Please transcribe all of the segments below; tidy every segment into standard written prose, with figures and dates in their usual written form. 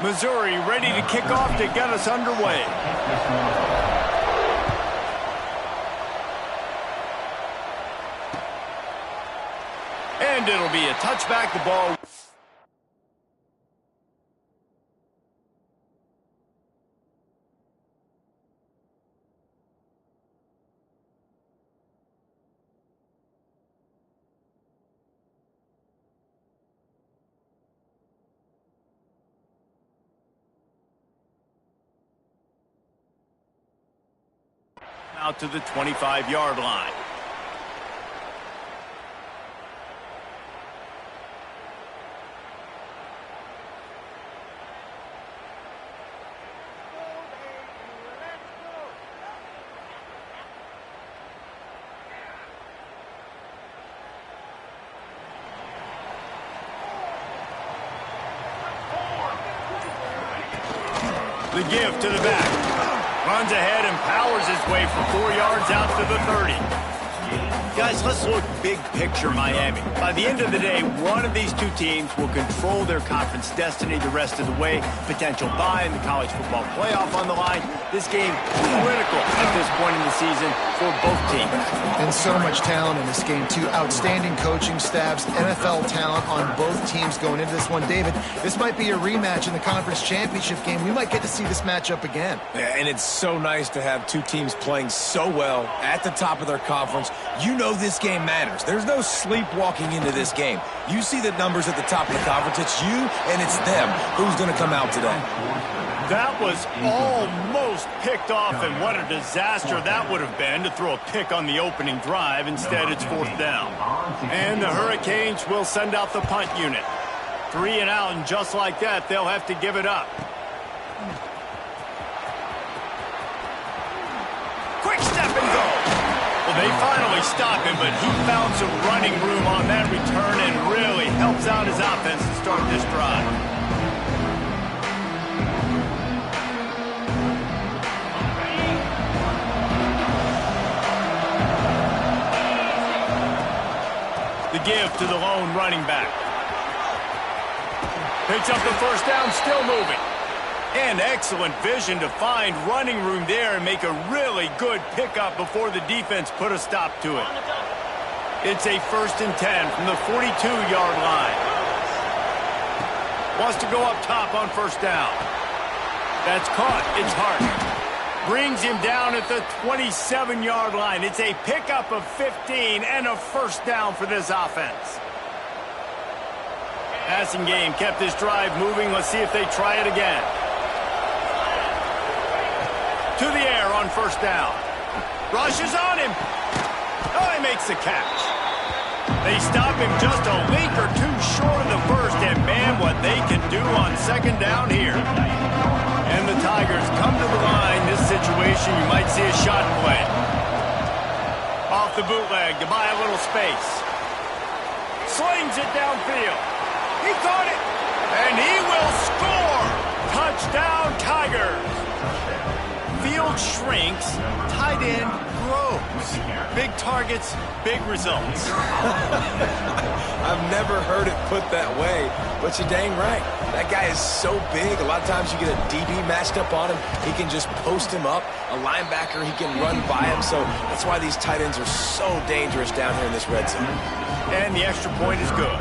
Missouri ready to kick off to get us underway. And it'll be a touchback. The ball. Out to the 25-yard line. The give to the back. Runs ahead and powers his way for 4 yards out to the 30. Guys, let's look big picture Miami. By the end of the day, one of these two teams will control their conference destiny the rest of the way. Potential bye in the college football playoff on the line. This game critical at this point in the season for both teams. And so much talent in this game, too. Outstanding coaching staffs, NFL talent on both teams going into this one. David, this might be a rematch in the conference championship game. We might get to see this matchup again. Yeah, and it's so nice to have two teams playing so well at the top of their conference. You know this game matters. There's no sleepwalking into this game. You see the numbers at the top of the conference. It's you and it's them. Who's going to come out today? That was almost picked off, and what a disaster that would have been to throw a pick on the opening drive. Instead, it's 4th down. And the Hurricanes will send out the punt unit. 3 and out, and just like that, they'll have to give it up. Quick step and go. Well, they finally stop him, but he found some running room on that return and really helps out his offense to start this drive. The give to the lone running back. Picks up the first down, still moving. And excellent vision to find running room there and make a really good pickup before the defense put a stop to it. It's a 1st and 10 from the 42-yard line. Wants to go up top on 1st down. That's caught. It's Hart. Brings him down at the 27-yard line. It's a pickup of 15 and a 1st down for this offense. Passing game kept this drive moving. Let's see if they try it again. To the air on 1st down. Rushes on him. Oh, he makes the catch. They stop him just a link or two short of the first, and man, what they can do on 2nd down here. And the Tigers come to the line. This situation, you might see a shot play. Off the bootleg to buy a little space. Slings it downfield. He caught it, and he will score. Touchdown, Tigers. Field shrinks, tight end grows. Big targets, big results. I've never heard it put that way, but you're dang right. That guy is so big. A lot of times you get a DB matched up on him. He can just post him up. A linebacker, he can run by him. So that's why these tight ends are so dangerous down here in this red zone. And the extra point is good.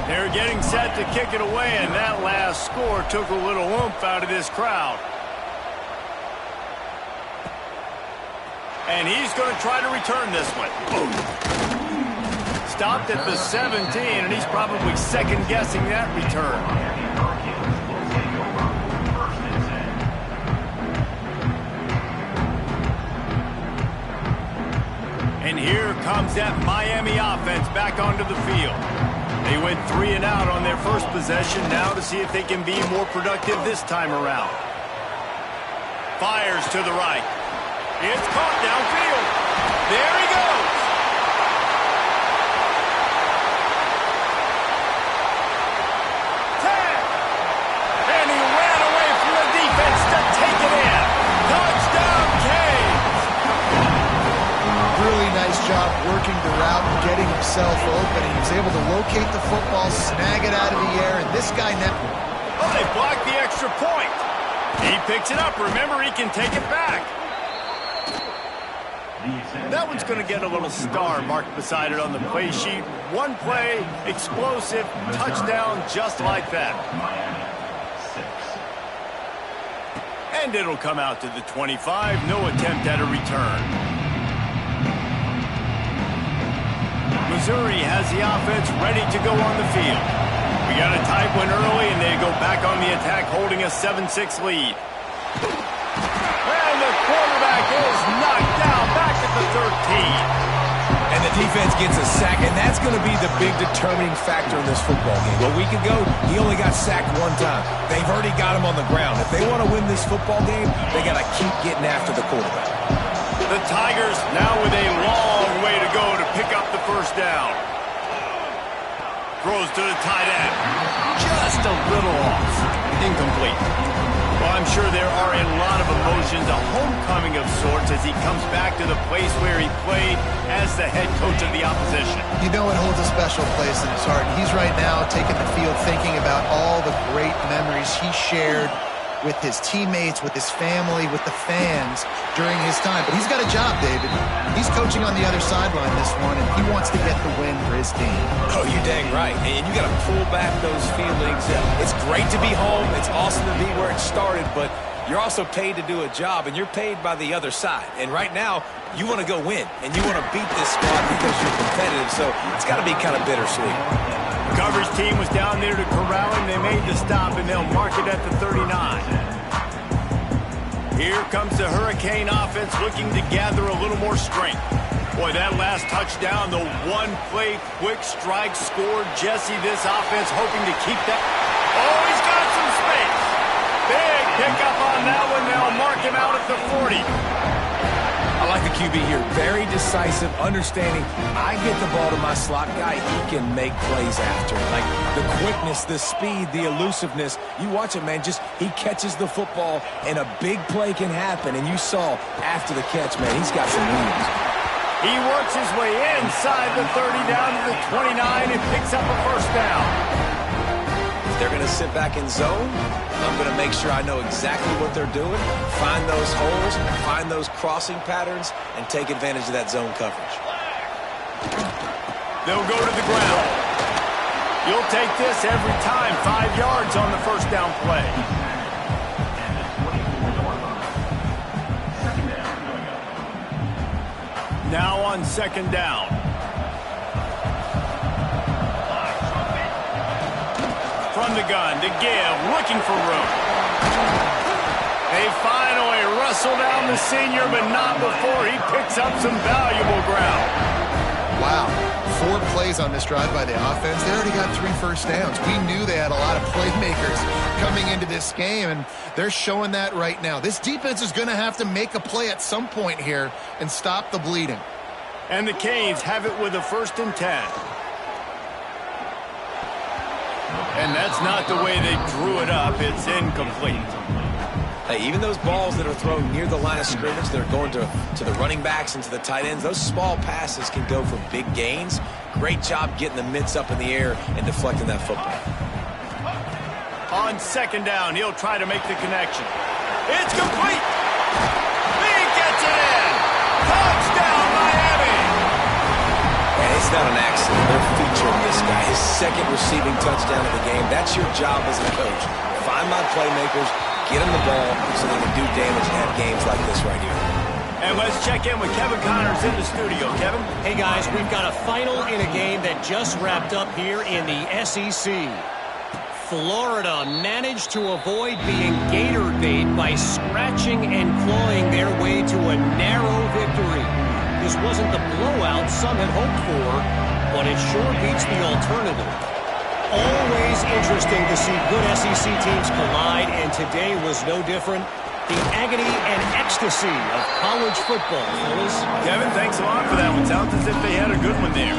They're getting set to kick it away, and that last score took a little oomph out of this crowd. And he's going to try to return this one. Stopped at the 17, and he's probably second-guessing that return. And here comes that Miami offense back onto the field. They went 3 and out on their first possession, now to see if they can be more productive this time around. Fires to the right. It's caught downfield. There he goes. And he ran away from the defense to take it in. Touchdown, Canes. Really nice job working the route and getting himself open. He was able to locate the football, snag it out of the air, and this guy now... Oh, they blocked the extra point. He picks it up. Remember, he can take it back. That one's going to get a little star marked beside it on the play sheet. One play, explosive, touchdown just like that. And it'll come out to the 25. No attempt at a return. Missouri has the offense ready to go on the field. We got a tight one early, and they go back on the attack, holding a 7-6 lead. And the quarterback is knocked down back at the 13. And the defense gets a sack, and that's going to be the big determining factor in this football game. A week ago, he only got sacked one time. They've already got him on the ground. If they want to win this football game, they got to keep getting after the quarterback. The Tigers now with a long way to go to pick up the first down. Throws to the tight end. Just a little off. Incomplete. Well, I'm sure there are a lot of emotions, a homecoming of sorts as he comes back to the place where he played as the head coach of the opposition. You know it holds a special place in his heart. He's right now taking the field thinking about all the great memories he shared with his teammates, with his family, with the fans during his time. But he's got a job, David. He's coaching on the other sideline this one, and he wants to get the win for his team. Oh, you're dang right. And you got to pull back those feelings. It's great to be home. It's awesome to be where it started, but you're also paid to do a job, and you're paid by the other side. And right now, you want to go win, and you want to beat this squad because you're competitive, so it's got to be kind of bittersweet. Coverage team was down there to corral him. They made the stop, and they'll mark it at the 39. Here comes the Hurricane offense looking to gather a little more strength. Boy, that last touchdown, the one-play quick strike scored. Jesse, this offense hoping to keep that. Oh, he's got some space. Big pickup on that one. They'll mark him out at the 40. I like the QB here. Very decisive, understanding. I get the ball to my slot guy. He can make plays after. Like the quickness, the speed, the elusiveness. You watch it, man. Just he catches the football, and a big play can happen. And you saw after the catch, man, he's got some wheels. He works his way inside the 30 down to the 29 and picks up a first down. They're going to sit back in zone. I'm going to make sure I know exactly what they're doing, find those holes, find those crossing patterns, and take advantage of that zone coverage. They'll go to the ground. You'll take this every time. 5 yards on the first down play. Now on second down. From the gun to give, looking for room. They finally wrestle down the senior, but not before he picks up some valuable ground. Wow. 4 plays on this drive by the offense. They already got 3 first downs. We knew they had a lot of playmakers coming into this game, and they're showing that right now. This defense is going to have to make a play at some point here and stop the bleeding. And the Canes have it with a 1st and 10. And that's not the way they drew it up. It's incomplete. Hey, even those balls that are thrown near the line of scrimmage, that are going to the running backs and to the tight ends, those small passes can go for big gains. Great job getting the mitts up in the air and deflecting that football. On second down, he'll try to make the connection. It's complete. He gets it in. Touchdown, Miami. And it's not an accident. They're featuring this guy. His 2nd receiving touchdown of the game. That's your job as a coach. Find my playmakers, get them the ball so they can do damage and have games like this right here. And let's check in with Kevin Connors in the studio. Kevin? Hey, guys, we've got a final in a game that just wrapped up here in the SEC. Florida managed to avoid being gator bait by scratching and clawing their way to a narrow victory. This wasn't the blowout some had hoped for, but it sure beats the alternative. Always interesting to see good SEC teams collide, and today was no different. The agony and ecstasy of college football, fellas. Kevin, thanks a lot for that one. Sounds as if they had a good one there.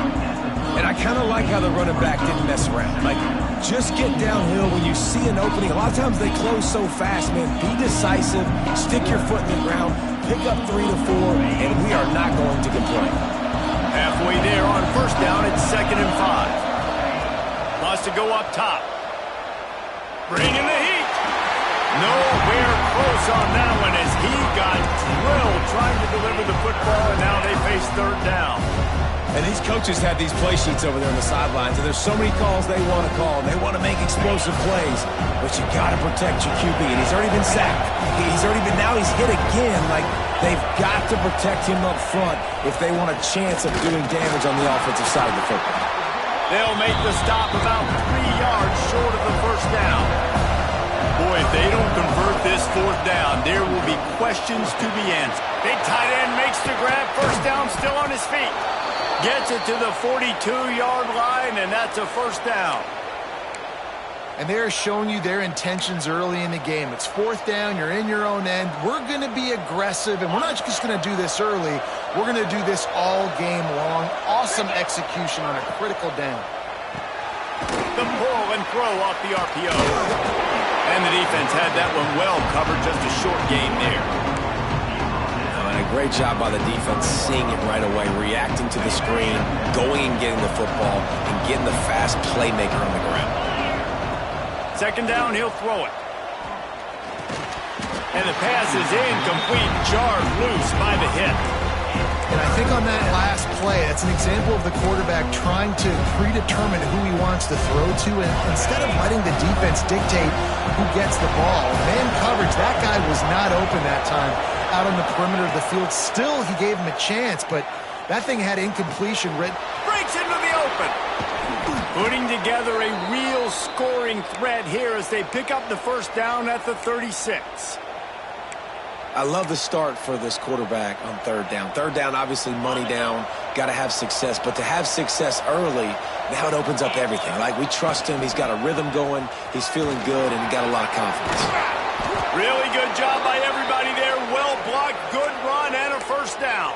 And I kind of like how the running back didn't mess around. Like, just get downhill when you see an opening. A lot of times they close so fast, man. Be decisive, stick your foot in the ground, pick up 3 to 4, and we are not going to complain. Halfway there on first down, it's 2nd and 5. Wants to go up top. Bringing the heat. Nowhere close on that one as he got drilled trying to deliver the football, and now they face third down. And these coaches have these play sheets over there on the sidelines, and there's so many calls they want to call. They want to make explosive plays, but you got to protect your QB, and he's already been sacked. Now he's hit again. Like, they've got to protect him up front if they want a chance of doing damage on the offensive side of the football. They'll make the stop about 3 yards short of the first down. Boy, if they don't convert this fourth down, there will be questions to be answered. Big tight end makes the grab. First down, still on his feet. Gets it to the 42-yard line, and that's a first down. And they're showing you their intentions early in the game. It's fourth down. You're in your own end. We're going to be aggressive, and we're not just going to do this early. We're going to do this all game long. Awesome execution on a critical down. The pull and throw off the RPO. And the defense had that one well covered, just a short game there. And a great job by the defense seeing it right away, reacting to the screen, going and getting the football, and getting the fast playmaker on the ground. Second down, he'll throw it. And the pass is incomplete, jarred loose by the hit. And I think on that last play, that's an example of the quarterback trying to predetermine who he wants to throw to, and instead of letting the defense dictate who gets the ball. Man coverage, that guy was not open that time out on the perimeter of the field. Still, he gave him a chance, but that thing had incompletion written. Breaks into the open. Putting together a real scoring threat here as they pick up the first down at the 36. I love the start for this quarterback on third down. Third down, obviously money down, got to have success. But to have success early, now it opens up everything. Like, we trust him. He's got a rhythm going. He's feeling good, and he got a lot of confidence. Really good job by everybody there. Well blocked, good run, and a first down.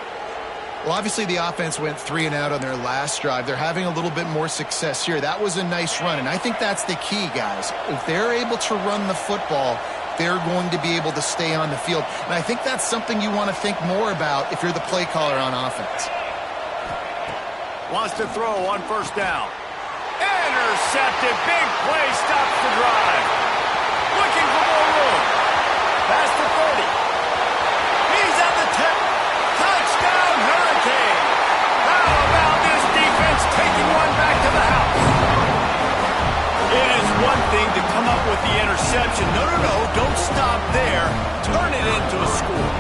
Well, obviously the offense went 3 and out on their last drive. They're having a little bit more success here. That was a nice run, and I think that's the key, guys. If they're able to run the football, they're going to be able to stay on the field. And I think that's something you want to think more about if you're the play caller on offense. Wants to throw on first down. Intercepted. Big play. Stops the drive. Looking for more room. Past the 30. He's at the 10. Touchdown, Hurricane. How about this defense taking one back to the house? It is one thing to come up with the interception. No, don't stop there. Turn it into a score.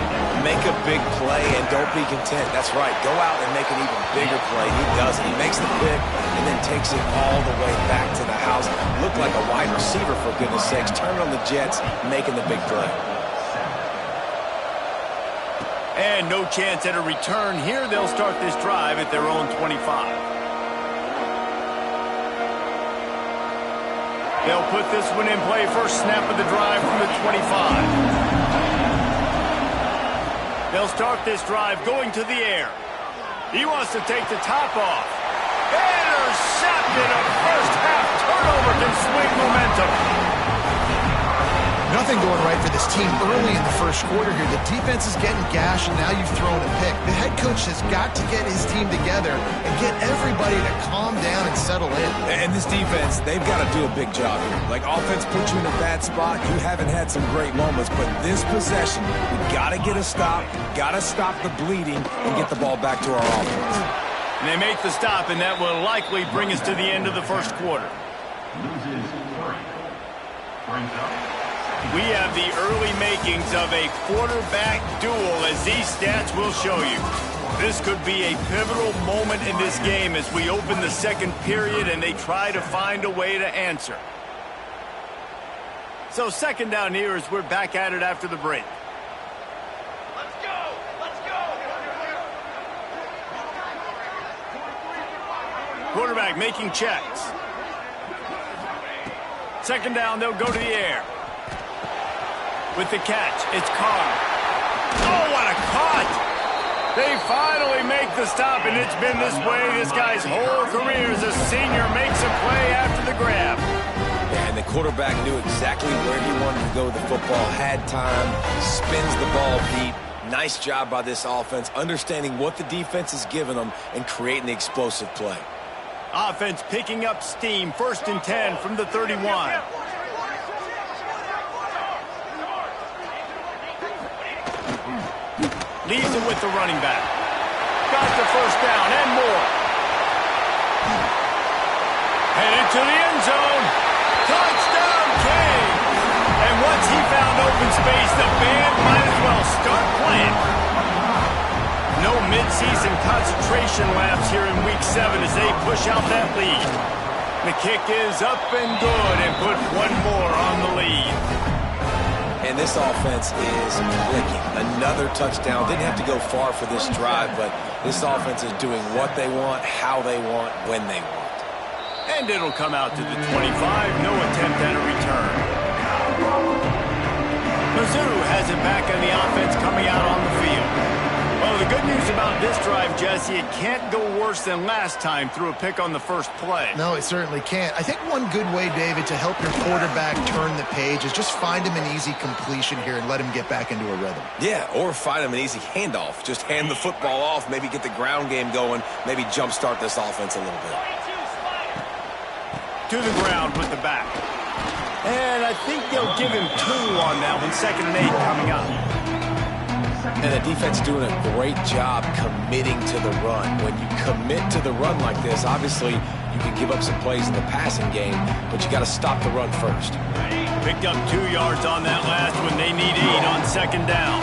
Make a big play and don't be content. That's right. Go out and make an even bigger play. He does it. He makes the pick and then takes it all the way back to the house. Looked like a wide receiver, for goodness sakes. Turn on the Jets, making the big play. And no chance at a return here. They'll start this drive at their own 25. They'll put this one in play. First snap of the drive from the 25. They'll start this drive going to the air. He wants to take the top off. Intercepted. A first half turnover can swing momentum. Nothing going right for this team early in the first quarter here. The defense is getting gashed, and now you've thrown a pick. The head coach has got to get his team together and get everybody to calm down and settle in. And this defense, they've got to do a big job here. Like, offense puts you in a bad spot. You haven't had some great moments, but this possession, we got to get a stop, got to stop the bleeding, and get the ball back to our offense. And they make the stop, and that will likely bring us to the end of the first quarter. We have the early makings of a quarterback duel, as these stats will show you. This could be a pivotal moment in this game as we open the second period and they try to find a way to answer. So second down here as we're back at it after the break. Let's go! Let's go! Quarterback making checks. Second down, they'll go to the air. With the catch, it's Carr. Oh, what a cut! They finally make the stop, and it's been this way this guy's whole career as a senior. Makes a play after the grab. And the quarterback knew exactly where he wanted to go with the football, had time, spins the ball, Pete. Nice job by this offense, understanding what the defense is giving them and creating the explosive play. Offense picking up steam. 1st and 10 from the 31. Leaves it with the running back. Got the first down and more. Headed to the end zone. Touchdown, King. And once he found open space, the band might as well start playing. No mid-season concentration laps here in Week 7 as they push out that lead. The kick is up and good and put one more on the lead. And this offense is clicking. Another touchdown. Didn't have to go far for this drive, but this offense is doing what they want, how they want, when they want. And it'll come out to the 25. No attempt at a return. Mizzou has it back on the offense coming out on the field. Well, the good news about this drive, Jesse, it can't go worse than last time through a pick on the first play. No, it certainly can't. I think one good way, David, to help your quarterback turn the page is just find him an easy completion here and let him get back into a rhythm. Yeah, or find him an easy handoff. Just hand the football off, maybe get the ground game going, maybe jumpstart this offense a little bit. To the ground with the back. And I think they'll give him 2 on that one. 2nd and 8 coming up. And the defense doing a great job committing to the run. When you commit to the run like this, obviously you can give up some plays in the passing game, but you got to stop the run first. Picked up 2 yards on that last one. They need 8 on 2nd down.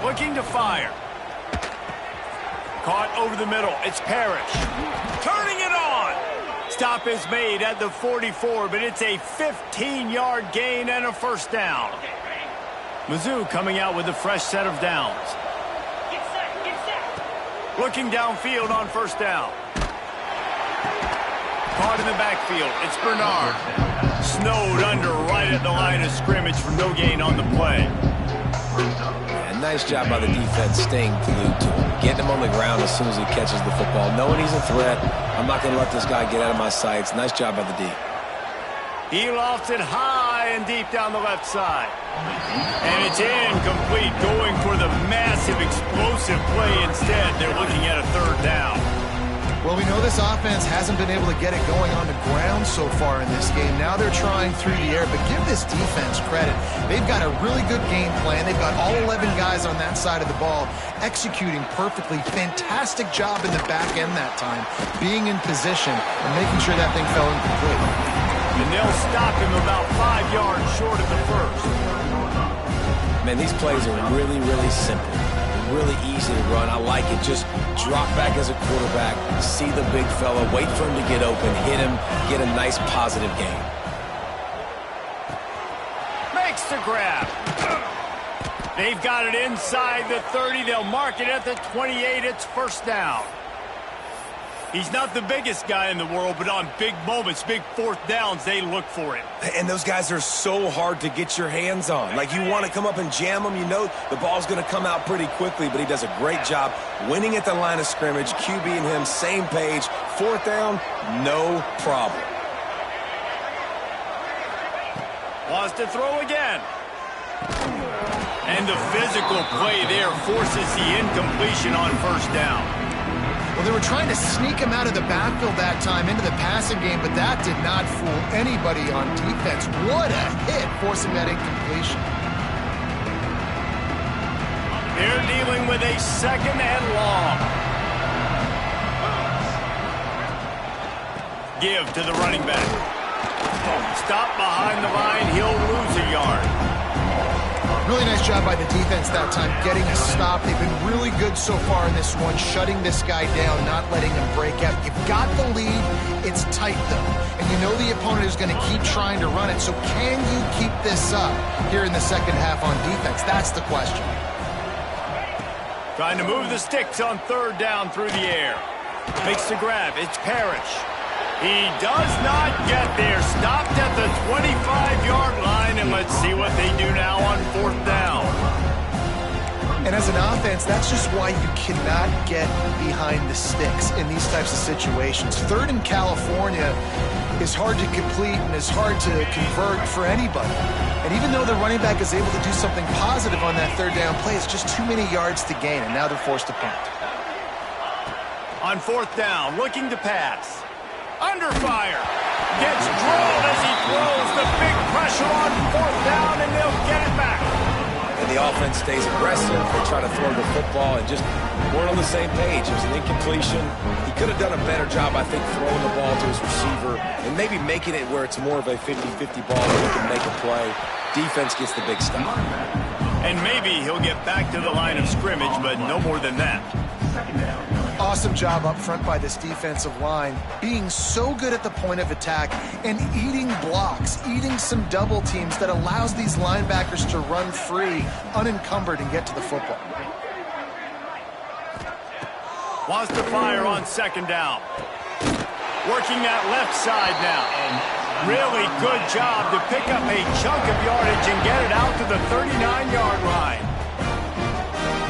Looking to fire. Caught over the middle. It's Parrish. Turning it on. Stop is made at the 44, but it's a 15-yard gain and a first down. Mizzou coming out with a fresh set of downs. Get set. Looking downfield on first down. Caught in the backfield. It's Bernard. Snowed under right at the line of scrimmage for no gain on the play. And nice job by the defense staying glued to him. Getting him on the ground as soon as he catches the football. Knowing he's a threat, I'm not going to let this guy get out of my sights. Nice job by the D. He lofts it high and deep down the left side. And it's incomplete, going for the massive explosive play instead. They're looking at a 3rd down. Well, we know this offense hasn't been able to get it going on the ground so far in this game. Now they're trying through the air, but give this defense credit. They've got a really good game plan. They've got all 11 guys on that side of the ball executing perfectly. Fantastic job in the back end that time, being in position and making sure that thing fell incomplete. And they'll stop him about 5 yards short of the first. Man, these plays are really, really simple. Really easy to run. I like it. Just drop back as a quarterback, see the big fella, wait for him to get open, hit him, get a nice positive gain. Makes the grab. They've got it inside the 30. They'll mark it at the 28. It's first down. He's not the biggest guy in the world, but on big moments, big 4th downs, they look for it. And those guys are so hard to get your hands on. Like, you want to come up and jam them. You know the ball's going to come out pretty quickly, but he does a great job winning at the line of scrimmage. QB and him, same page. 4th down, no problem. Wants to throw again. And the physical play there forces the incompletion on first down. Well, they were trying to sneak him out of the backfield that time into the passing game, but that did not fool anybody on defense. What a hit, forcing that incompletion. They're dealing with a 2nd and long. Give to the running back. Stop behind the line. He'll lose a yard. Really nice job by the defense that time, getting a stop. They've been really good so far in this one, shutting this guy down, not letting him break out. You've got the lead. It's tight, though. And you know the opponent is going to keep trying to run it. So can you keep this up here in the second half on defense? That's the question. Trying to move the sticks on 3rd down through the air. Makes the grab. It's Parrish. He does not get there. Stopped at the 25-yard line, and let's see what they do now on 4th down. And as an offense, that's just why you cannot get behind the sticks in these types of situations. 3rd in California is hard to complete and is hard to convert for anybody. And even though the running back is able to do something positive on that 3rd down play, it's just too many yards to gain, and now they're forced to punt. On 4th down, looking to pass. Under fire. Gets drilled as he throws. The big pressure on 4th down, and they'll get it back. And the The offense stays aggressive. They try to throw the football and just weren't on the same page. It was an incompletion. He could have done a better job, I think, throwing the ball to his receiver and maybe making it where it's more of a 50-50 ball where he can make a play. Defense gets the big stop. And maybe he'll get back to the line of scrimmage, but no more than that. Awesome job up front by this defensive line, being so good at the point of attack and eating blocks, eating some double teams that allows these linebackers to run free, unencumbered, and get to the football. Wants to fire on second down. Working that left side now. Really good job to pick up a chunk of yardage and get it out to the 39-yard line.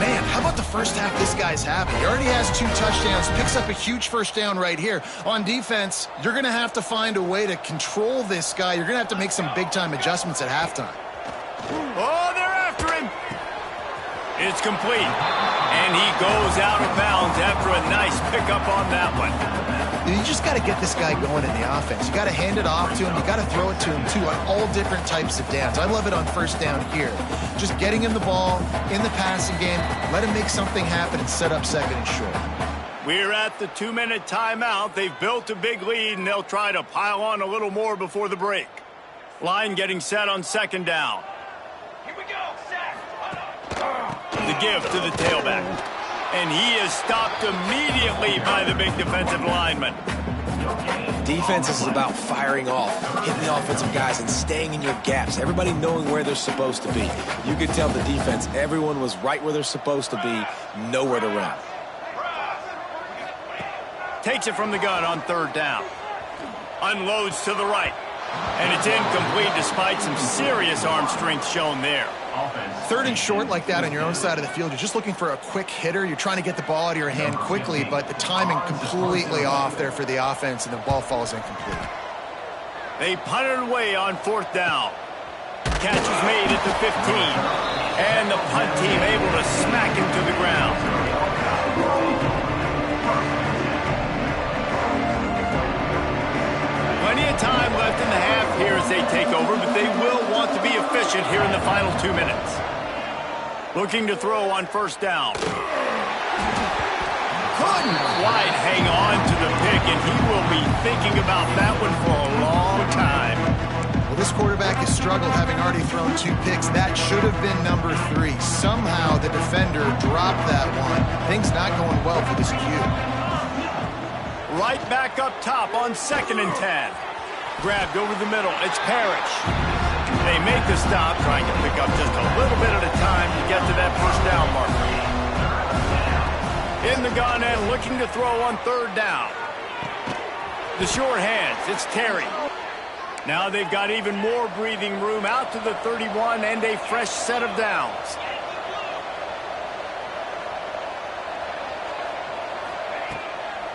Man, how about the first half this guy's having? He already has 2 touchdowns, picks up a huge first down right here. On defense, you're going to have to find a way to control this guy. You're going to have to make some big-time adjustments at halftime. Oh, they're after him. It's complete. And he goes out of bounds after a nice pickup on that one. You just got to get this guy going in the offense. You got to hand it off to him. You got to throw it to him, too, on all different types of downs. I love it on first down here. Just getting him the ball in the passing game, let him make something happen and set up second and short. We're at the 2-minute timeout. They've built a big lead, and they'll try to pile on a little more before the break. Line getting set on second down. Here we go, sack. The give to the tailback. And he is stopped immediately by the big defensive lineman. Defense is about firing off, hitting the offensive guys, and staying in your gaps. Everybody knowing where they're supposed to be. You could tell the defense, everyone was right where they're supposed to be, nowhere to run. Takes it from the gun on third down. Unloads to the right. And it's incomplete despite some serious arm strength shown there. Third and short like that on your own side of the field, you're just looking for a quick hitter. You're trying to get the ball out of your hand quickly, but the timing completely off there for the offense, and the ball falls incomplete. They punt it away on fourth down. Catch is made at the 15. And the punt team able to smack him to the ground. Plenty of time left in the half here as they take over, but they will want to be efficient here in the final 2 minutes. Looking to throw on first down. Couldn't quite hang on to the pick, and he will be thinking about that one for a long time. Well, this quarterback has struggled, having already thrown 2 picks. That should have been number 3. Somehow the defender dropped that one. Things not going well for this Q. Right back up top on 2nd and 10. Grabbed over the middle. It's Parrish. They make the stop, trying to pick up just a little bit at a time to get to that first down marker. In the gun and looking to throw on third down. The short hands. It's Terry. Now they've got even more breathing room out to the 31 and a fresh set of downs.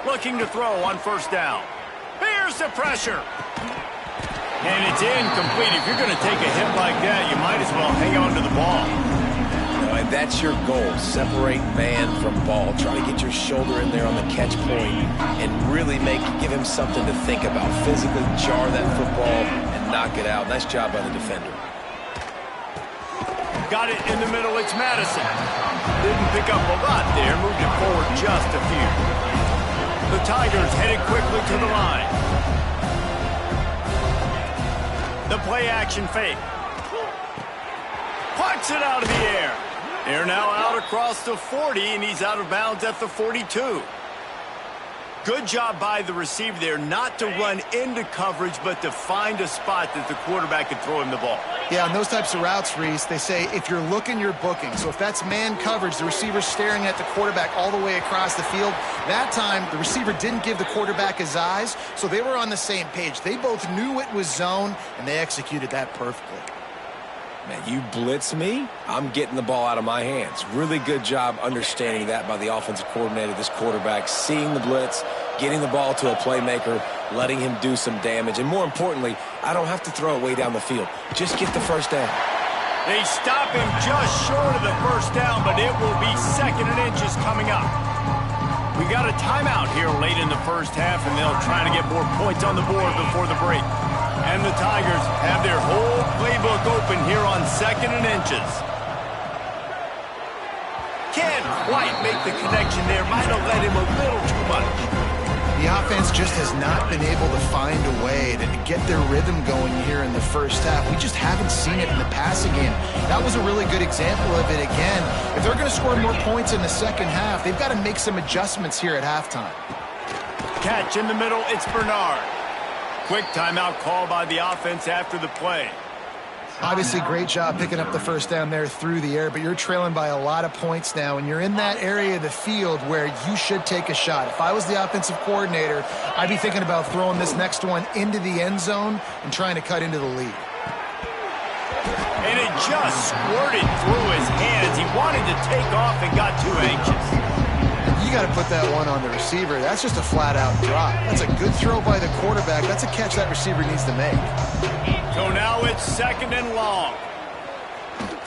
Looking to throw on first down. Here's the pressure. And it's incomplete. If you're going to take a hit like that, you might as well hang on to the ball. And that's your goal. Separate man from ball. Try to get your shoulder in there on the catch point and really give him something to think about. Physically jar that football and knock it out. Nice job by the defender. Got it in the middle. It's Madison. Didn't pick up a lot there. Moved it forward just a few. The Tigers headed quickly to the line. The play-action fake. Puts it out of the air. They're now out across the 40, and he's out of bounds at the 42. Good job by the receiver there not to run into coverage, but to find a spot that the quarterback could throw him the ball. Yeah, on those types of routes, Reese, they say if you're looking, you're booking. So if that's man coverage, the receiver's staring at the quarterback all the way across the field. That time, the receiver didn't give the quarterback his eyes, so they were on the same page. They both knew it was zone, and they executed that perfectly. Man, you blitz me, I'm getting the ball out of my hands. Really good job understanding that by the offensive coordinator, this quarterback, seeing the blitz, getting the ball to a playmaker, letting him do some damage. And more importantly, I don't have to throw it way down the field. Just get the first down. They stop him just short of the first down, but it will be 2nd and inches coming up. We got a timeout here late in the first half, and they'll try to get more points on the board before the break. And the Tigers have their whole playbook open here on 2nd and inches. Can't quite make the connection there. Might have led him a little too much. The offense just has not been able to find a way to get their rhythm going here in the first half. We just haven't seen it in the passing game. That was a really good example of it again. If they're going to score more points in the second half, they've got to make some adjustments here at halftime. Catch in the middle, it's Bernard. Quick timeout call by the offense after the play. Obviously, great job picking up the first down there through the air, but you're trailing by a lot of points now, and you're in that area of the field where you should take a shot. If I was the offensive coordinator, I'd be thinking about throwing this next one into the end zone and trying to cut into the lead. And it just squirted through his hands. He wanted to take off and got too anxious. You got to put that one on the receiver. That's just a flat-out drop. That's a good throw by the quarterback. That's a catch that receiver needs to make. So now it's 2nd and long.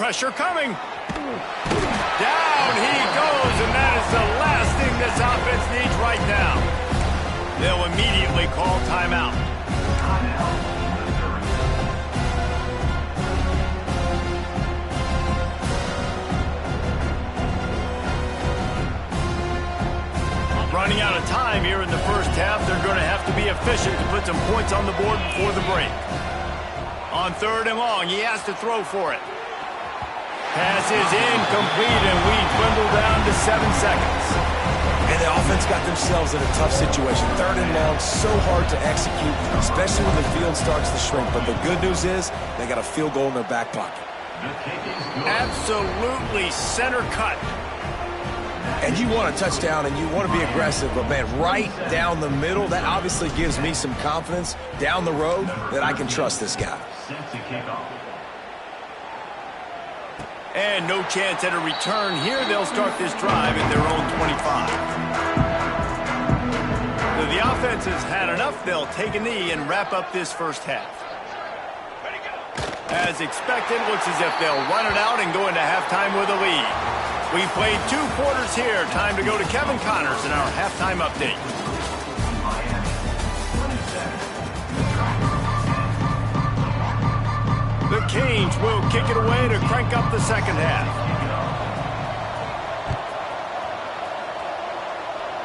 Pressure coming. Down he goes, and that is the last thing this offense needs right now. They'll immediately call timeout. Running out of time here in the first half, they're going to have to be efficient to put some points on the board before the break. On 3rd and long, he has to throw for it. Pass is incomplete, and we dwindle down to 7 seconds. And the offense got themselves in a tough situation. 3rd and long, so hard to execute, especially when the field starts to shrink. But the good news is they got a field goal in their back pocket. Absolutely center cut. And you want a touchdown and you want to be aggressive, but man, right down the middle, that obviously gives me some confidence down the road that I can trust this guy. And no chance at a return here. They'll start this drive at their own 25. So the offense has had enough. They'll take a knee and wrap up this first half. As expected, looks as if they'll run it out and go into halftime with a lead. We've played 2 quarters here. Time to go to Kevin Connors in our halftime update. The Canes will kick it away to crank up the second half.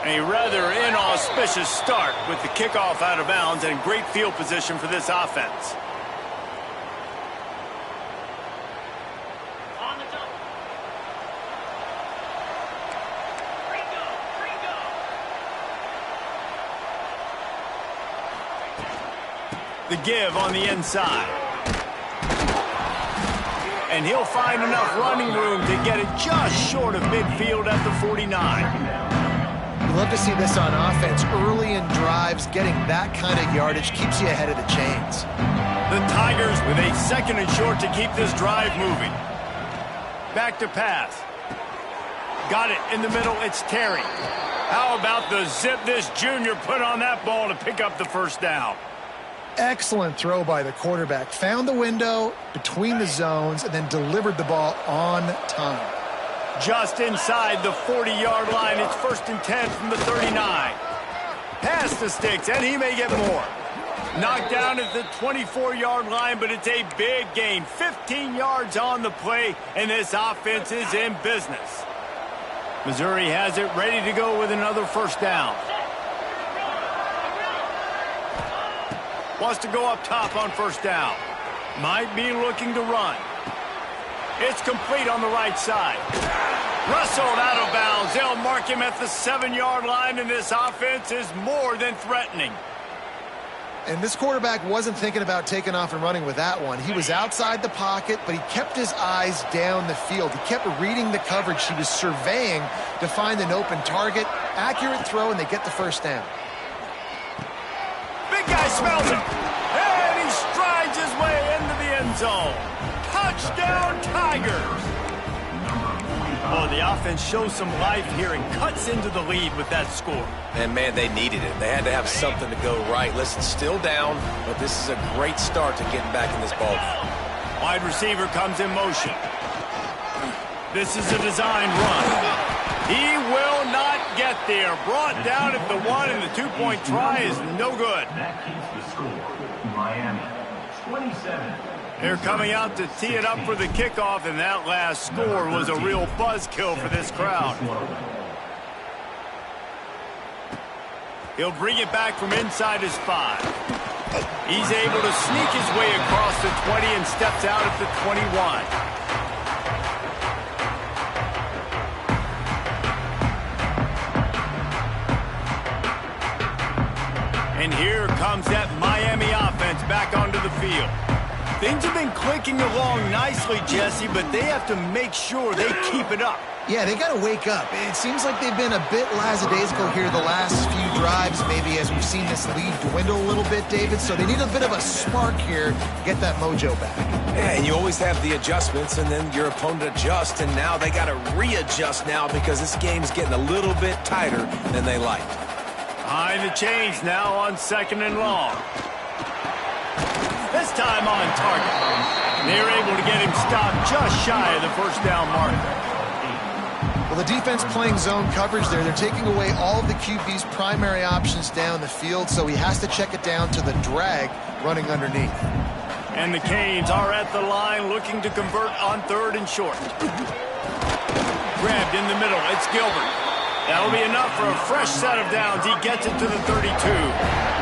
A rather inauspicious start with the kickoff out of bounds and great field position for this offense. The give on the inside. And he'll find enough running room to get it just short of midfield at the 49. You love to see this on offense. Early in drives, getting that kind of yardage keeps you ahead of the chains. The Tigers with a 2nd and short to keep this drive moving. Back to pass. Got it in the middle. It's Terry. How about the zip this junior put on that ball to pick up the first down? Excellent throw by the quarterback. Found the window between the zones and then delivered the ball on time. Just inside the 40-yard line. It's 1st and 10 from the 39. Pass to Sticks, and he may get more. Knocked down at the 24-yard line, but it's a big gain. 15 yards on the play, and this offense is in business. Missouri has it ready to go with another first down. Wants to go up top on first down. Might be looking to run. It's complete on the right side. Rustled out of bounds. They'll mark him at the 7-yard line, and this offense is more than threatening. And this quarterback wasn't thinking about taking off and running with that one. He was outside the pocket, but he kept his eyes down the field. He kept reading the coverage. He was surveying to find an open target. Accurate throw, and they get the first down. Big guy smells it. And he strides his way into the end zone. Touchdown, Tigers. Oh, the offense shows some life here and cuts into the lead with that score. And, man, they needed it. They had to have something to go right. Listen, still down, but this is a great start to getting back in this ball game. Wide receiver comes in motion. This is a designed run. He will not get there. Brought down at the 1, and the 2-point try is no good. That keeps the score. Miami 27, They're coming out to tee it up for the kickoff, and that last score was a real buzzkill for this crowd. He'll bring it back from inside his 5. He's able to sneak his way across the 20 and steps out at the 21. And here comes that Miami offense back onto the field. Things have been clicking along nicely, Jesse, but they have to make sure they keep it up. Yeah, they got to wake up. It seems like they've been a bit lackadaisical here the last few drives, maybe as we've seen this lead dwindle a little bit, David. So they need a bit of a spark here to get that mojo back. Yeah, and you always have the adjustments, and then your opponent adjusts, and now they got to readjust now because this game's getting a little bit tighter than they liked. Behind the chains now on 2nd and long. This time on target. They're able to get him stopped just shy of the first down marker. Well, the defense playing zone coverage there. They're taking away all of the QB's primary options down the field, so he has to check it down to the drag running underneath. And the Canes are at the line looking to convert on 3rd and short. Grabbed in the middle. It's Gilbert. That'll be enough for a fresh set of downs. He gets it to the 32.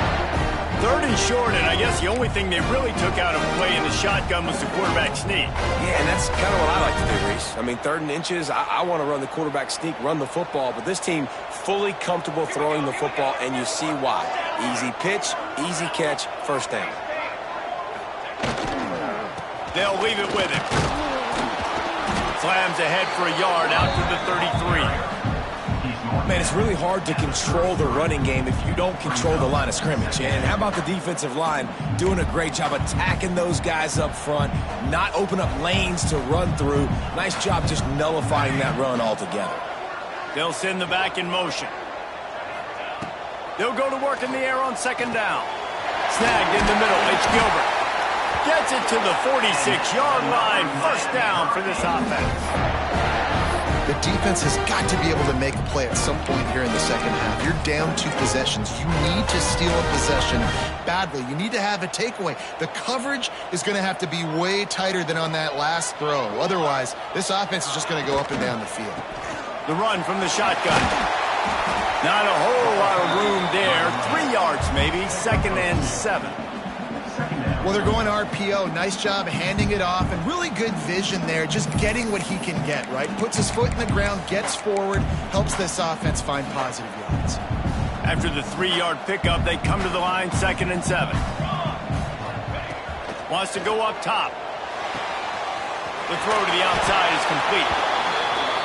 3rd and short, and I guess the only thing they really took out of play in the shotgun was the quarterback sneak. Yeah, and that's kind of what I like to do, Reese. I mean, 3rd and inches, I want to run the quarterback sneak, run the football, but this team fully comfortable throwing the football, and you see why. Easy pitch, easy catch, first down. They'll leave it with him. Slams ahead for a yard out to the 33. Man, it's really hard to control the running game if you don't control the line of scrimmage. And how about the defensive line doing a great job attacking those guys up front, not open up lanes to run through. Nice job just nullifying that run altogether. They'll send the back in motion. They'll go to work in the air on 2nd down. Snagged in the middle. It's Gilbert. Gets it to the 46-yard line. First down for this offense. The defense has got to be able to make a play at some point here in the second half. You're down 2 possessions. You need to steal a possession badly. You need to have a takeaway. The coverage is going to have to be way tighter than on that last throw. Otherwise, this offense is just going to go up and down the field. The run from the shotgun. Not a whole lot of room there. 3 yards maybe. 2nd and 7. Well, they're going RPO. Nice job handing it off, and really good vision there, just getting what he can get, right? Puts his foot in the ground, gets forward, helps this offense find positive yards. After the 3-yard pickup, they come to the line, 2nd and 7. Wants to go up top. The throw to the outside is complete.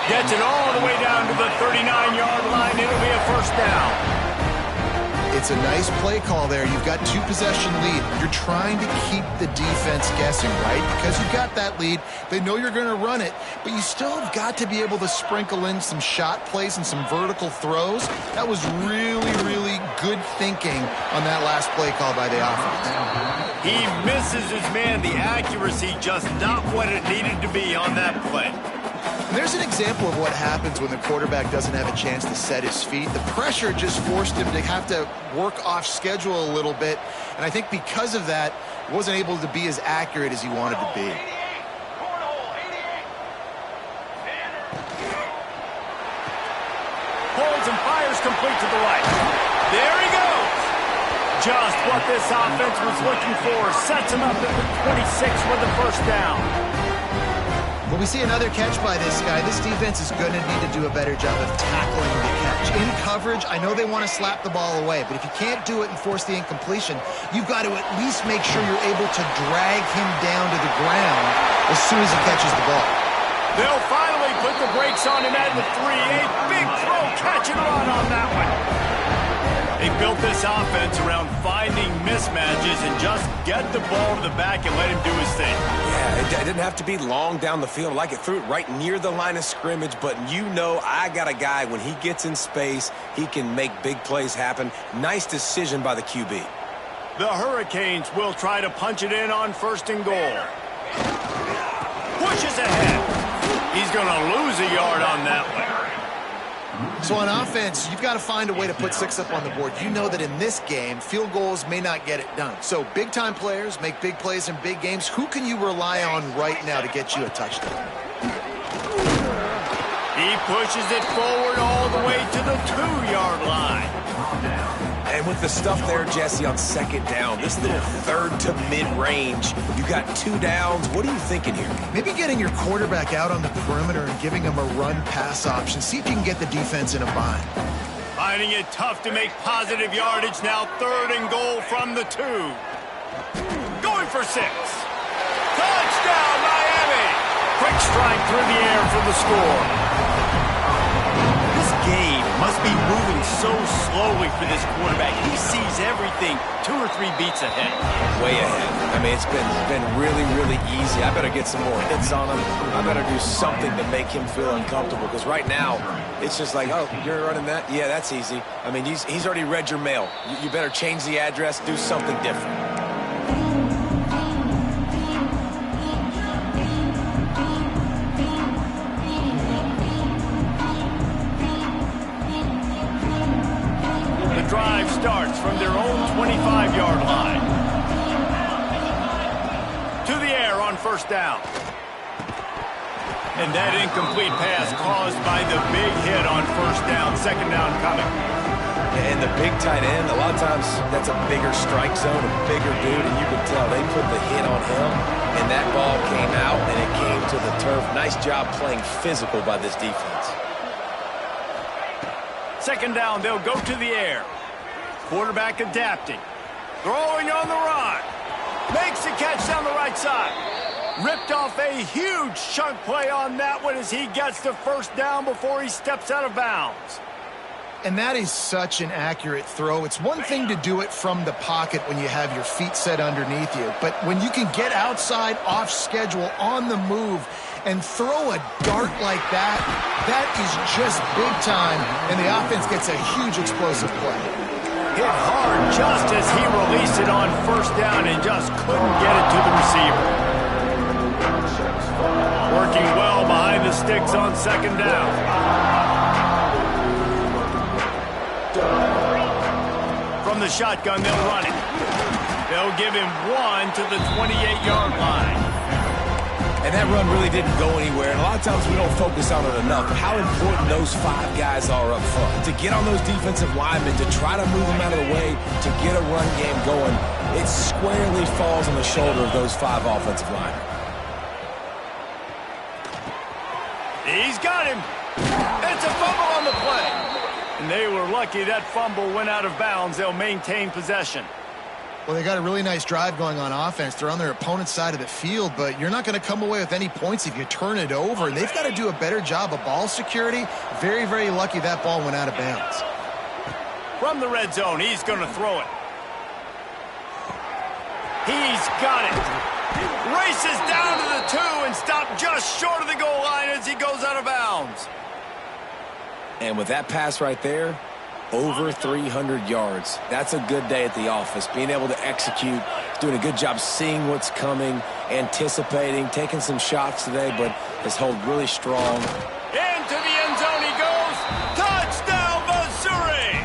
Gets it all the way down to the 39-yard line. It'll be a first down. It's a nice play call there. You've got 2-possession lead. You're trying to keep the defense guessing, right? Because you've got that lead. They know you're going to run it, but you still have got to be able to sprinkle in some shot plays and some vertical throws. That was really, really good thinking on that last play call by the offense. He misses his man. The accuracy just not what it needed to be on that play. And there's an example of what happens when the quarterback doesn't have a chance to set his feet. The pressure just forced him to have to work off schedule a little bit. And I think because of that, he wasn't able to be as accurate as he wanted to be. Holds and fires complete to the right. There he goes. Just what this offense was looking for. Sets him up at the 26 with the first down. When we see another catch by this guy, this defense is going to need to do a better job of tackling the catch. In coverage, I know they want to slap the ball away, but if you can't do it and force the incompletion, you've got to at least make sure you're able to drag him down to the ground as soon as he catches the ball. They'll finally put the brakes on him at the 3. A big throw, catch and run on that one. They built this offense around finding mismatches and just get the ball to the back and let him do his thing. Yeah, it didn't have to be long down the field. Like it threw it right near the line of scrimmage, but you know I got a guy, when he gets in space, he can make big plays happen. Nice decision by the QB. The Hurricanes will try to punch it in on 1st and goal. Pushes ahead. He's going to lose a yard on that one. So on offense, you've got to find a way to put 6 up on the board. You know that in this game, field goals may not get it done. So big-time players make big plays in big games. Who can you rely on right now to get you a touchdown? He pushes it forward all the way to the 2-yard line. And with the stuff there, Jesse, on second down, this little third to mid-range, you got 2 downs. What are you thinking here? Maybe getting your quarterback out on the perimeter and giving him a run-pass option. See if you can get the defense in a bind. Finding it tough to make positive yardage now. 3rd and goal from the 2. Going for 6. Touchdown, Miami! Quick strike through the air for the score. This game must be moving so slowly for this quarterback. He sees everything 2 or 3 beats ahead. Way ahead. I mean, it's been really, really easy. I better get some more hits on him. I better do something to make him feel uncomfortable, because right now, it's just like, oh, you're running that? Yeah, that's easy. I mean, he's already read your mail. You better change the address, do something different. Drive starts from their own 25-yard line. To the air on 1st down. And that incomplete pass caused by the big hit on 1st down. 2nd down coming. And the big tight end, a lot of times that's a bigger strike zone, a bigger dude, and you can tell they put the hit on him, and that ball came out, and it came to the turf. Nice job playing physical by this defense. 2nd down, they'll go to the air. Quarterback adapting. Throwing on the run. Makes a catch down the right side. Ripped off a huge chunk play on that one as he gets to 1st down before he steps out of bounds. And that is such an accurate throw. It's one thing to do it from the pocket when you have your feet set underneath you, but when you can get outside, off schedule, on the move, and throw a dart like that, that is just big time, and the offense gets a huge explosive play. Hit hard just as he released it on 1st down and just couldn't get it to the receiver. Working well behind the sticks on 2nd down. From the shotgun, they'll run it. They'll give him 1 to the 28-yard line. And that run really didn't go anywhere. And a lot of times we don't focus on it enough. How important those 5 guys are up front. To get on those defensive linemen, to try to move them out of the way, to get a run game going, it squarely falls on the shoulder of those 5 offensive linemen. He's got him. It's a fumble on the play. And they were lucky that fumble went out of bounds. They'll maintain possession. Well, they got a really nice drive going on offense. They're on their opponent's side of the field, but you're not going to come away with any points if you turn it over. And they've got to do a better job of ball security. Very, very lucky that ball went out of bounds. From the red zone, he's going to throw it. He's got it. Races down to the 2 and stopped just short of the goal line as he goes out of bounds. And with that pass right there, over 300 yards. That's a good day at the office. Being able to execute, doing a good job seeing what's coming, anticipating, taking some shots today, but has held really strong. Into the end zone he goes. Touchdown, Missouri!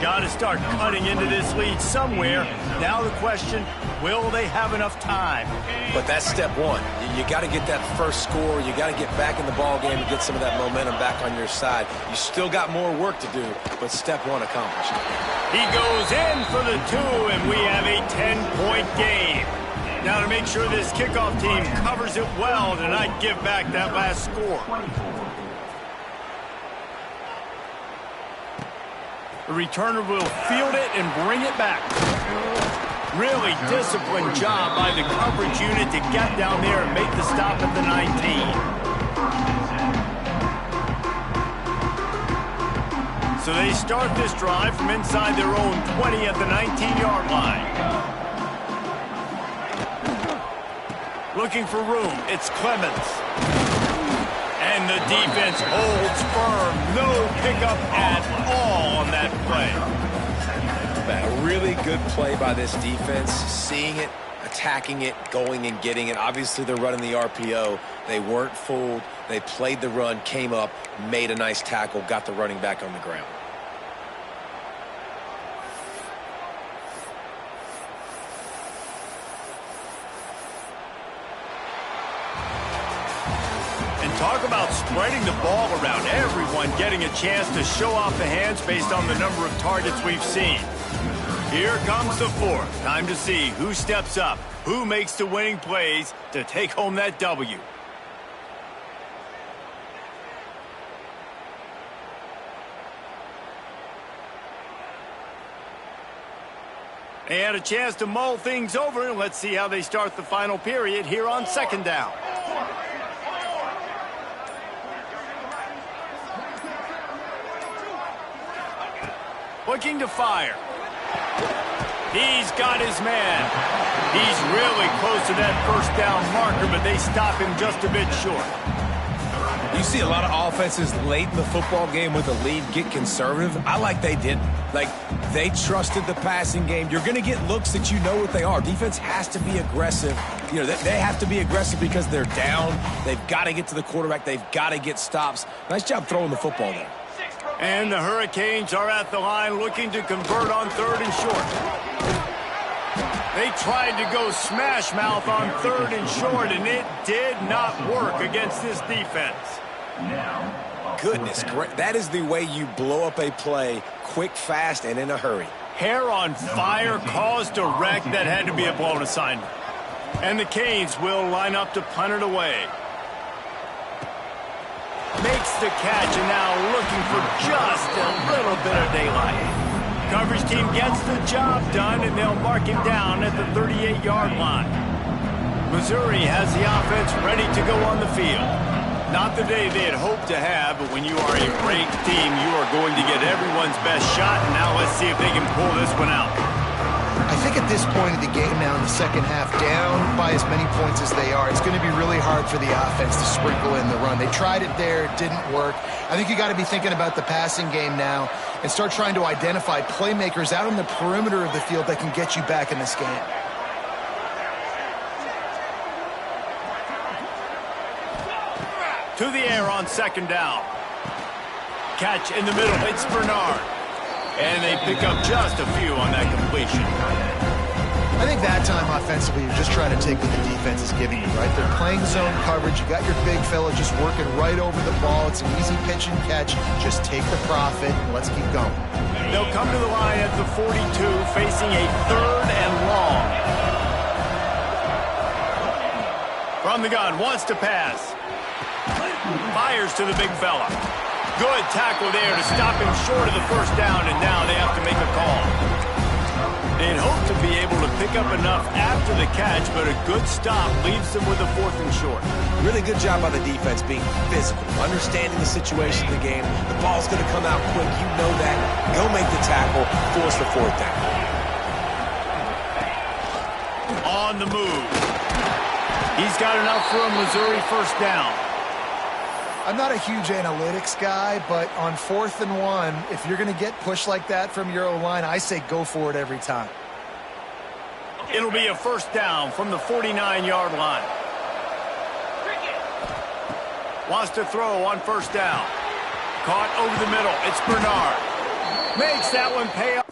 Got to start cutting into this lead somewhere. Now the question, will they have enough time? But that's step 1. You got to get that first score. You got to get back in the ball game and get some of that momentum back on your side. You still got more work to do, but step 1 accomplished. He goes in for the 2, and we have a 10-point game. Now to make sure this kickoff team covers it well to not give back that last score. The returner will field it and bring it back. Really disciplined job by the coverage unit to get down there and make the stop at the 19. So they start this drive from inside their own 20 at the 19-yard line. Looking for room, it's Clemens. And the defense holds firm. No pickup at all on that play. A really good play by this defense, seeing it, attacking it, going and getting it. Obviously, they're running the RPO. They weren't fooled. They played the run, came up, made a nice tackle, got the running back on the ground. Talk about spreading the ball around. Everyone getting a chance to show off the hands based on the number of targets we've seen. Here comes the fourth. Time to see who steps up, who makes the winning plays to take home that W. They had a chance to mull things over, and let's see how they start the final period here on second down. Looking to fire. He's got his man. He's really close to that first down marker, but they stop him just a bit short. You see a lot of offenses late in the football game with a lead get conservative. I like they didn't. Like, they trusted the passing game. You're going to get looks that you know what they are. Defense has to be aggressive. You know, they have to be aggressive because they're down. They've got to get to the quarterback. They've got to get stops. Nice job throwing the football there. And the Hurricanes are at the line looking to convert on third and short. They tried to go smash mouth on third and short, and it did not work against this defense. Goodness, that is the way you blow up a play quick, fast, and in a hurry. Hair on fire caused a wreck that had to be a blown assignment. And the Canes will line up to punt it away. Makes the catch, and now looking for just a little bit of daylight. Coverage team gets the job done, and they'll mark him down at the 38-yard line. Missouri has the offense ready to go on the field. Not the day they had hoped to have, but when you are a ranked team, you are going to get everyone's best shot, and now let's see if they can pull this one out. I think at this point of the game now in the second half, down by as many points as they are, it's going to be really hard for the offense to sprinkle in the run. They tried it there, it didn't work. I think you got to be thinking about the passing game now and start trying to identify playmakers out on the perimeter of the field that can get you back in this game. To the air on second down. Catch in the middle, it's Bernard. And they pick up just a few on that completion. I think that time offensively, you're just trying to take what the defense is giving you, right? They're playing zone coverage. You got your big fella just working right over the ball. It's an easy pitch and catch. Just take the profit and let's keep going. They'll come to the line at the 42, facing a third and long. From the gun, wants to pass. Fires to the big fella. Good tackle there to stop him short of the first down, and now they have to make a call. They'd hoped to be able to pick up enough after the catch, but a good stop leaves them with a fourth and short. Really good job by the defense being physical, understanding the situation of the game. The ball's going to come out quick. You know that. Go make the tackle, force the fourth down. On the move. He's got enough for a Missouri first down. I'm not a huge analytics guy, but on 4th and 1, if you're going to get pushed like that from your O-line, I say go for it every time. It'll be a first down from the 49-yard line. Wants to throw on first down. Caught over the middle. It's Bernard. Makes that one pay off.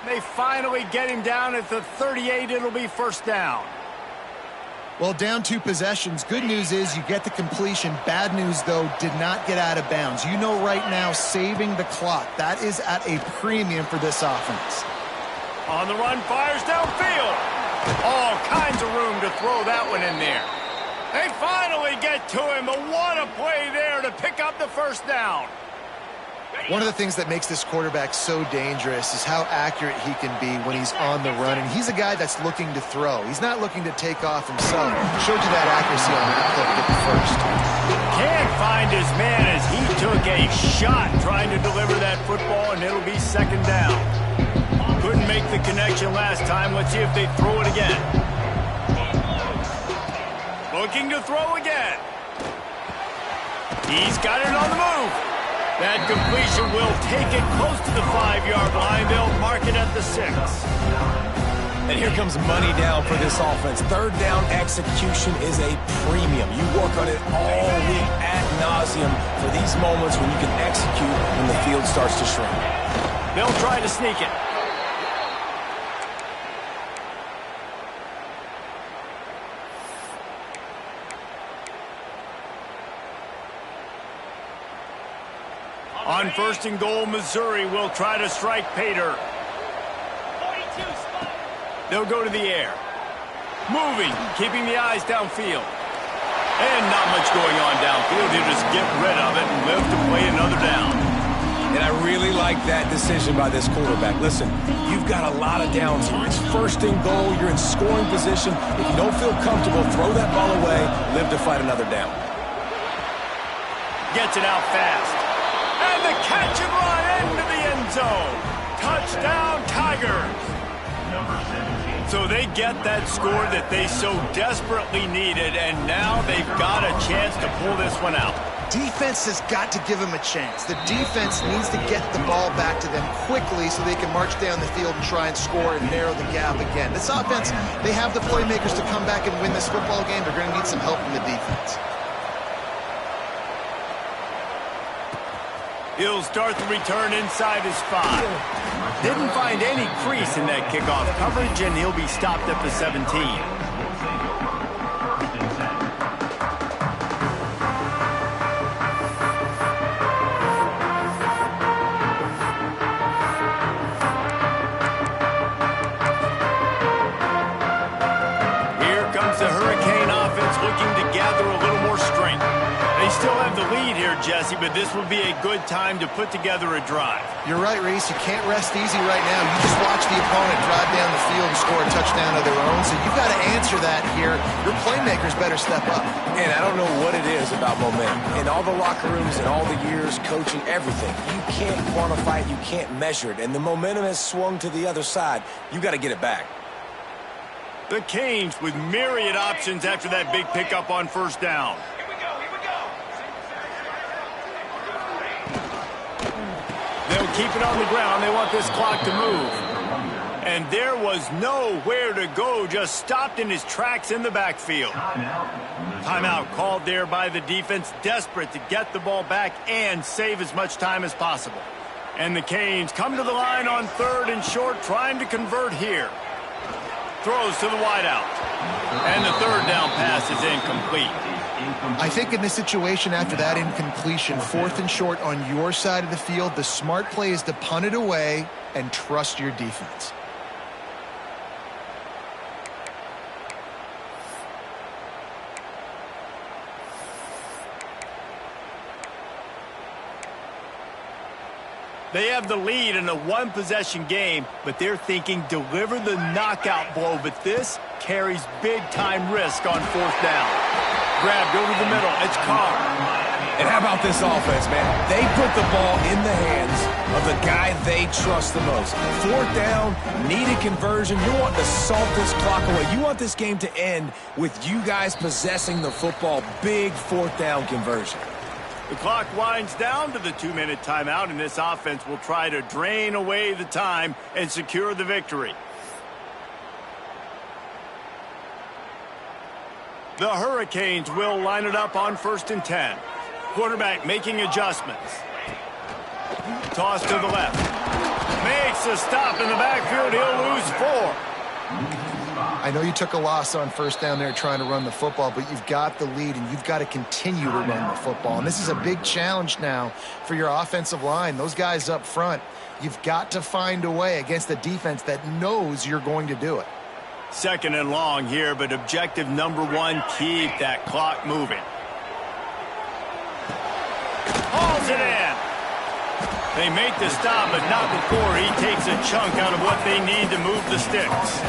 They finally get him down at the 38. It'll be first down. Well, down 2 possessions. Good news is you get the completion. Bad news, though, did not get out of bounds. You know right now, saving the clock. That is at a premium for this offense. On the run, fires downfield. All kinds of room to throw that one in there. They finally get to him, but what a play there to pick up the first down. One of the things that makes this quarterback so dangerous is how accurate he can be when he's on the run. And he's a guy that's looking to throw. He's not looking to take off himself. Showed you that accuracy on that play to get the first. Can't find his man as he took a shot trying to deliver that football, and it'll be second down. Couldn't make the connection last time. Let's see if they throw it again. Looking to throw again. He's got it on the move. That completion will take it close to the 5-yard line. They'll mark it at the 6. And here comes money down for this offense. Third down execution is a premium. You work on it all week ad nauseum for these moments when you can execute when the field starts to shrink. They'll try to sneak it. On 1st and goal, Missouri will try to strike Pater. They'll go to the air. Moving, keeping the eyes downfield. And not much going on downfield. He'll just get rid of it and live to play another down. And I really like that decision by this quarterback. Listen, you've got a lot of downs here. It's 1st and goal. You're in scoring position. If you don't feel comfortable, throw that ball away. Live to fight another down. Gets it out fast. And the catch and run into the end zone. Touchdown, Tigers. So they get that score that they so desperately needed, and now they've got a chance to pull this one out. Defense has got to give them a chance. The defense needs to get the ball back to them quickly so they can march down the field and try and score and narrow the gap again. This offense, they have the playmakers to come back and win this football game. They're going to need some help from the defense. He'll start the return inside his 5. Didn't find any crease in that kickoff coverage, and he'll be stopped at the 17. Here comes the Hurricane offense looking to gather a little more strength. They still have the lead here, Jesse, but this would be a good time to put together a drive. You're right, Reese. You can't rest easy right now. You just watch the opponent drive down the field and score a touchdown of their own, so you've got to answer that here. Your playmakers better step up. And I don't know what it is about momentum. In all the locker rooms and all the years, coaching, everything, you can't quantify it, you can't measure it, and the momentum has swung to the other side. You got to get it back. The Canes with myriad options after that big pickup on 1st down. They'll keep it on the ground. They want this clock to move. And there was nowhere to go, just stopped in his tracks in the backfield. Timeout called there by the defense, desperate to get the ball back and save as much time as possible. And the Canes come to the line on 3rd and short, trying to convert here. Throws to the wideout. And the 3rd down pass is incomplete. I think in this situation after that incompletion, 4th and short on your side of the field, the smart play is to punt it away and trust your defense. They have the lead in a 1-possession game, but they're thinking deliver the knockout blow, but this carries big-time risk on 4th down. Grabbed over the middle. It's Carr. And how about this offense, man? They put the ball in the hands of the guy they trust the most. 4th down, needed conversion. You want to salt this clock away. You want this game to end with you guys possessing the football. Big 4th down conversion. The clock winds down to the 2-minute timeout, and this offense will try to drain away the time and secure the victory. The Hurricanes will line it up on 1st and 10. Quarterback making adjustments. Toss to the left. Makes a stop in the backfield. He'll lose 4. I know you took a loss on 1st down there trying to run the football, but you've got the lead, and you've got to continue to run the football. And this is a big challenge now for your offensive line. Those guys up front, you've got to find a way against a defense that knows you're going to do it. 2nd and long here, but objective number 1, keep that clock moving. Hauls it in. They make the stop, but not before he takes a chunk out of what they need to move the sticks.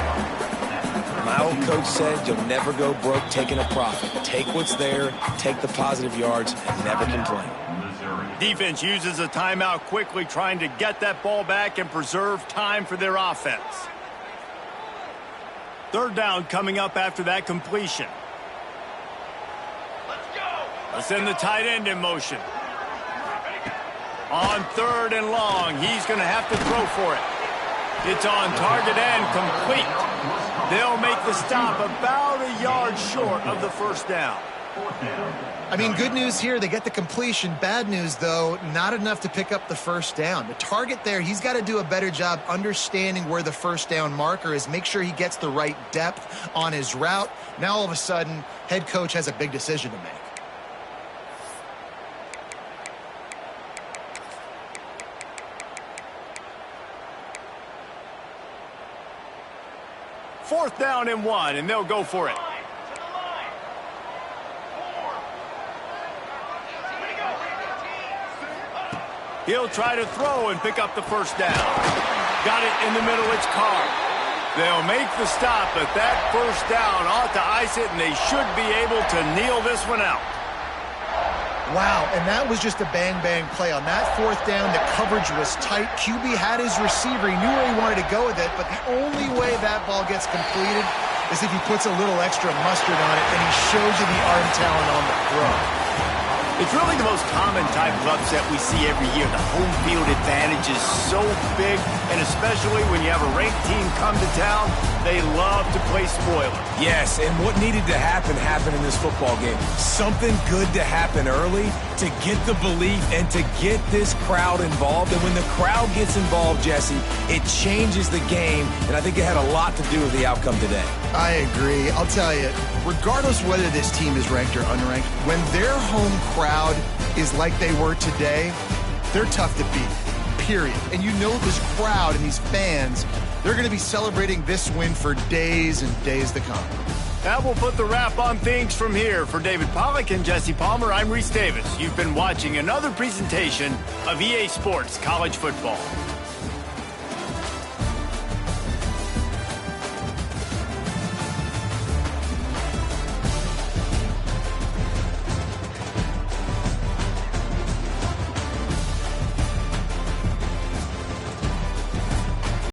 My old coach said you'll never go broke taking a profit. Take what's there, take the positive yards, and never complain. Defense uses a timeout quickly, trying to get that ball back and preserve time for their offense. Third down coming up after that completion. Let's go. Let's send the tight end in motion. On third and long, he's going to have to throw for it. It's on target and complete. They'll make the stop about a yard short of the first down. I mean, good news here, they get the completion. Bad news, though, not enough to pick up the first down. The target there, he's got to do a better job understanding where the first down marker is, make sure he gets the right depth on his route. Now, all of a sudden, head coach has a big decision to make. Fourth down and 1, and they'll go for it. To the line. 4. Here we go. He'll try to throw and pick up the first down. Got it in the middle, it's Carr. They'll make the stop, but that first down ought to ice it, and they should be able to kneel this one out. Wow, and that was just a bang-bang play. On that fourth down, the coverage was tight. QB had his receiver. He knew where he wanted to go with it, but the only way that ball gets completed is if he puts a little extra mustard on it, and he shows you the arm talent on the throw. It's really the most common type of upset we see every year. The home field advantage is so big, and especially when you have a ranked team come to town, they love to play spoiler. Yes, and what needed to happen happened in this football game. Something good to happen early to get the belief and to get this crowd involved. And when the crowd gets involved, Jesse, it changes the game, and I think it had a lot to do with the outcome today. I agree. I'll tell you, regardless of whether this team is ranked or unranked, when their home crowd is like they were today, they're tough to beat, period. And you know this crowd and these fans, they're going to be celebrating this win for days and days to come. That will put the wrap on things from here. For David Pollack and Jesse Palmer, I'm Reese Davis. You've been watching another presentation of EA Sports College Football.